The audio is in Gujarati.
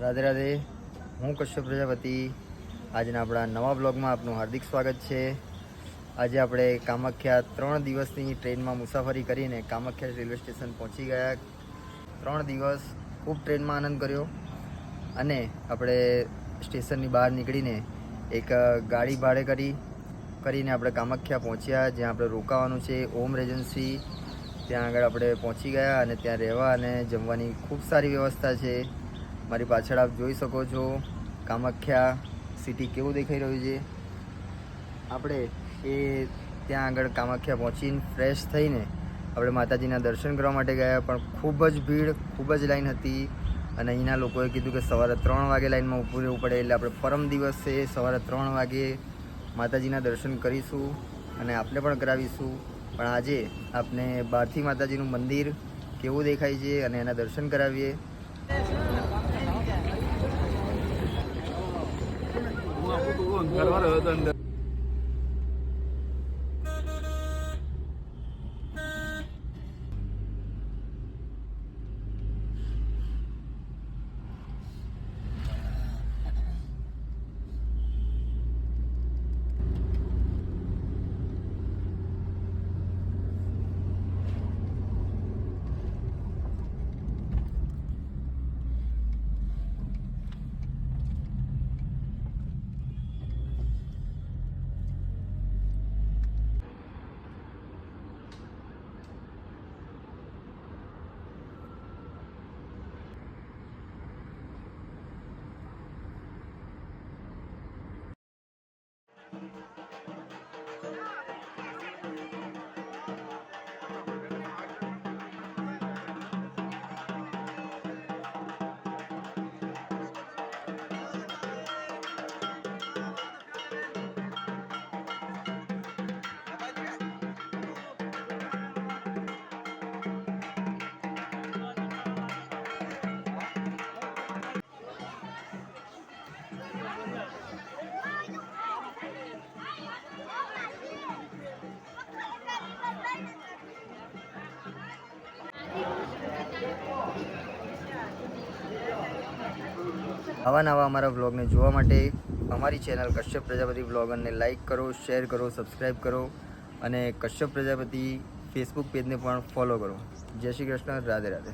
રાધે રાધે, હું કશ્યપ પ્રજાપતિ. આજના આપણા નવા બ્લોગમાં આપનું હાર્દિક સ્વાગત છે. આજે આપણે કામાખ્યા 3 દિવસની ટ્રેનમાં મુસાફરી કરીને કામાખ્યા રેલવે સ્ટેશન પહોંચી ગયા. 3 દિવસ ખૂબ ટ્રેનમાં આનંદ કર્યો અને આપણે સ્ટેશનની બહાર નીકળીને એક ગાડી ભાડે કરીને આપણે કામાખ્યા પહોંચ્યા, જ્યાં આપણે રોકાવાનું છે ઓમ રેજન્સી. ત્યાં આગળ આપણે પહોંચી ગયા અને ત્યાં રહેવા અને જમવાની ખૂબ સારી વ્યવસ્થા છે. મારી પાછળ આપ જોઈ શકો છો કામાખ્યા સિટી કેવું દેખાઈ રહ્યું છે. આપણે ત્યાં આગળ કામાખ્યા પહોંચીને ફ્રેશ થઈને આપણે માતાજીના દર્શન કરવા માટે ગયા, પણ ખૂબ જ ભીડ, ખૂબ જ લાઈન હતી. અને અહીંના લોકોએ કીધું કે સવારે 3 વાગે લાઈનમાં ઊભું રહેવું પડે, એટલે આપણે પરમ દિવસે સવારે 3 વાગે માતાજીના દર્શન કરીશું અને આપને પણ કરાવીશું. પણ આજે આપને બહારથી માતાજીનું મંદિર કેવું દેખાય છે અને એના દર્શન કરાવીએ. આવા નવા અમારા વ્લોગને જોવા માટે અમારી ચેનલ કશ્યપ પ્રજાપતિ વ્લોગરને લાઇક કરો, શેર કરો, સબસ્ક્રાઈબ કરો અને કશ્યપ પ્રજાપતિ ફેસબુક પેજને પણ ફોલો કરો. જય શ્રી કૃષ્ણ, રાધે રાધે.